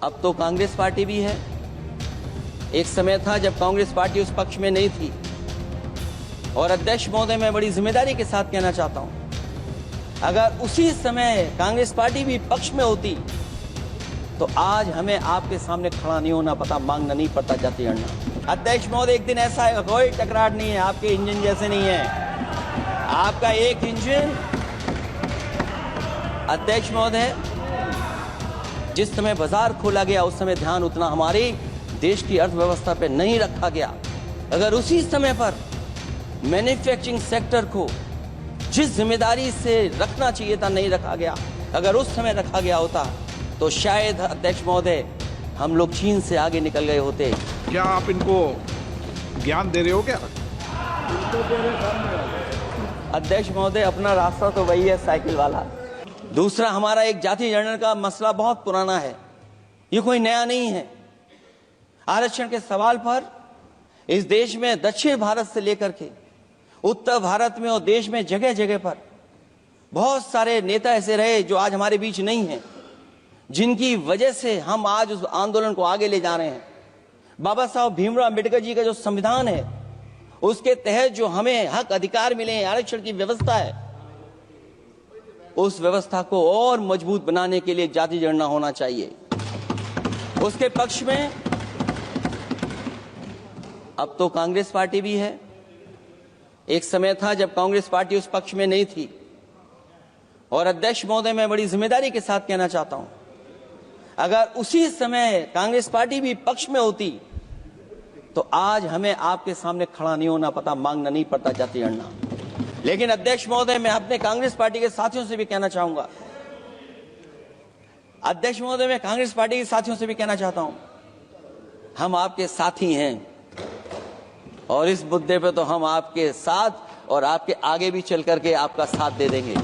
अब तो कांग्रेस पार्टी भी है। एक समय था जब कांग्रेस पार्टी उस पक्ष में नहीं थी। और अध्यक्ष महोदय, मैं बड़ी जिम्मेदारी के साथ कहना चाहता हूं, अगर उसी समय कांग्रेस पार्टी भी पक्ष में होती तो आज हमें आपके सामने खड़ा नहीं होना पता, मांगना नहीं पड़ता जाति गणना। अध्यक्ष महोदय, एक दिन ऐसा है, कोई टकरार नहीं है, आपके इंजन जैसे नहीं है। आपका एक इंजन, अध्यक्ष महोदय, जिस समय बाजार खोला गया उस समय ध्यान उतना हमारी देश की अर्थव्यवस्था पे नहीं रखा गया। अगर उसी समय पर मैन्युफैक्चरिंग सेक्टर को जिस जिम्मेदारी से रखना चाहिए था नहीं रखा गया, अगर उस समय रखा गया होता तो शायद अध्यक्ष महोदय हम लोग चीन से आगे निकल गए होते। क्या आप इनको ज्ञान दे रहे हो क्या? अध्यक्ष महोदय, अपना रास्ता तो वही है, साइकिल वाला। दूसरा, हमारा एक जाति जनगणना का मसला बहुत पुराना है, ये कोई नया नहीं है। आरक्षण के सवाल पर इस देश में दक्षिण भारत से लेकर के उत्तर भारत में और देश में जगह जगह पर बहुत सारे नेता ऐसे रहे जो आज हमारे बीच नहीं हैं, जिनकी वजह से हम आज उस आंदोलन को आगे ले जा रहे हैं। बाबा साहब भीमराव अम्बेडकर जी का जो संविधान है उसके तहत जो हमें हक अधिकार मिले हैं, आरक्षण की व्यवस्था है, उस व्यवस्था को और मजबूत बनाने के लिए जाति जनगणना होना चाहिए। उसके पक्ष में अब तो कांग्रेस पार्टी भी है। एक समय था जब कांग्रेस पार्टी उस पक्ष में नहीं थी। और अध्यक्ष महोदय, मैं बड़ी जिम्मेदारी के साथ कहना चाहता हूं, अगर उसी समय कांग्रेस पार्टी भी पक्ष में होती तो आज हमें आपके सामने खड़ा नहीं होना पता, मांगना नहीं पड़ता जाति गणना। लेकिन अध्यक्ष महोदय, मैं अपने कांग्रेस पार्टी के साथियों से भी कहना चाहूंगा, अध्यक्ष महोदय, मैं कांग्रेस पार्टी के साथियों से भी कहना चाहता हूं, हम आपके साथी हैं और इस मुद्दे पे तो हम आपके साथ और आपके आगे भी चल करके आपका साथ दे देंगे।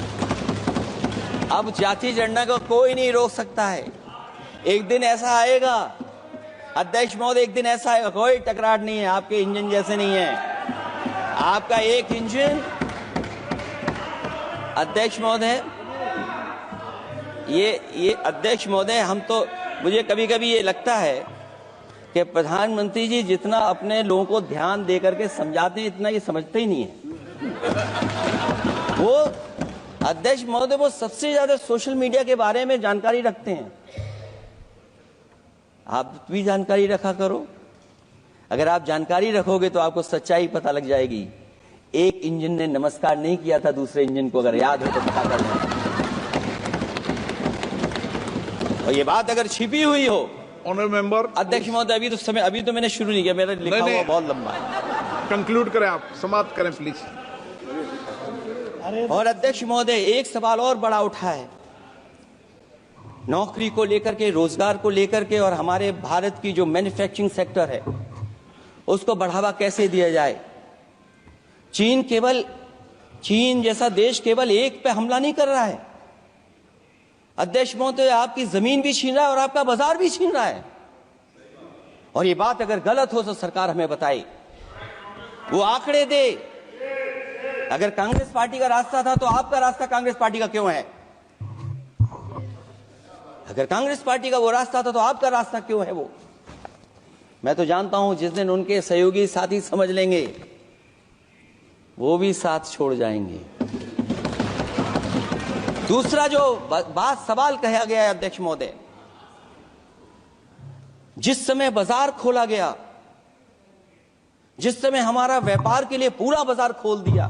अब जाति जनगणना को कोई नहीं रोक सकता है। एक दिन ऐसा आएगा अध्यक्ष महोदय, एक दिन ऐसा आएगा, कोई टकरार नहीं है, आपके इंजन जैसे नहीं है। आपका एक इंजन, अध्यक्ष महोदय, ये अध्यक्ष महोदय, हम तो, मुझे कभी कभी ये लगता है कि प्रधानमंत्री जी जितना अपने लोगों को ध्यान दे करके समझाते हैं, इतना ये समझते ही नहीं है। वो अध्यक्ष महोदय, वो सबसे ज्यादा सोशल मीडिया के बारे में जानकारी रखते हैं। आप भी जानकारी रखा करो। अगर आप जानकारी रखोगे तो आपको सच्चाई पता लग जाएगी। एक इंजन ने नमस्कार नहीं किया था दूसरे इंजन को, अगर याद हो तो पता कर लें। और ये बात अगर छिपी हुई हो, ऑनरेबल मेंबर, अध्यक्ष महोदय, अभी तो मैंने शुरू नहीं किया, मेरा लिखा हुआ बहुत लंबा है। कंक्लूड करें, आप समाप्त करें प्लीज। और अध्यक्ष महोदय, एक सवाल और बड़ा उठा है, नौकरी को लेकर के, रोजगार को लेकर के, और हमारे भारत की जो मैन्युफैक्चरिंग सेक्टर है उसको बढ़ावा कैसे दिया जाए। चीन जैसा देश केवल एक पे हमला नहीं कर रहा है अध्यक्ष महोदय, आपकी जमीन भी छीन रहा है और आपका बाजार भी छीन रहा है। और ये बात अगर गलत हो तो सरकार हमें बताए, वो आंकड़े दे। अगर कांग्रेस पार्टी का रास्ता था तो आपका रास्ता कांग्रेस पार्टी का क्यों है? अगर कांग्रेस पार्टी का वो रास्ता था तो आपका रास्ता क्यों है वो? मैं तो जानता हूं जिस दिन उनके सहयोगी साथी समझ लेंगे वो भी साथ छोड़ जाएंगे। दूसरा जो सवाल कहा गया है अध्यक्ष महोदय, जिस समय बाजार खोला गया, जिस समय हमारा व्यापार के लिए पूरा बाजार खोल दिया,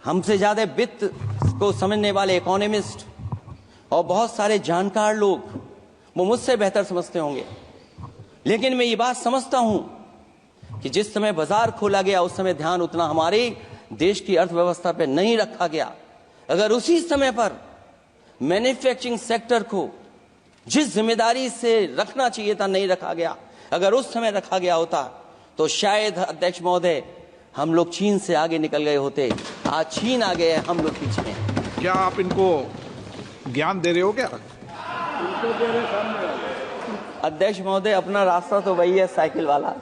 हमसे ज्यादा वित्त को समझने वाले इकोनॉमिस्ट और बहुत सारे जानकार लोग वो मुझसे बेहतर समझते होंगे, लेकिन मैं ये बात समझता हूं कि जिस समय बाजार खोला गया उस समय ध्यान उतना हमारे देश की अर्थव्यवस्था पे नहीं रखा गया। अगर उसी समय पर मैन्युफैक्चरिंग सेक्टर को जिस जिम्मेदारी से रखना चाहिए था नहीं रखा गया, अगर उस समय रखा गया होता तो शायद अध्यक्ष महोदय हम लोग चीन से आगे निकल गए होते। आज चीन आ गए, हम लोग पीछे हैं। क्या आप इनको ज्ञान दे रहे हो क्या? अध्यक्ष महोदय, अपना रास्ता तो वही है, साइकिल वाला।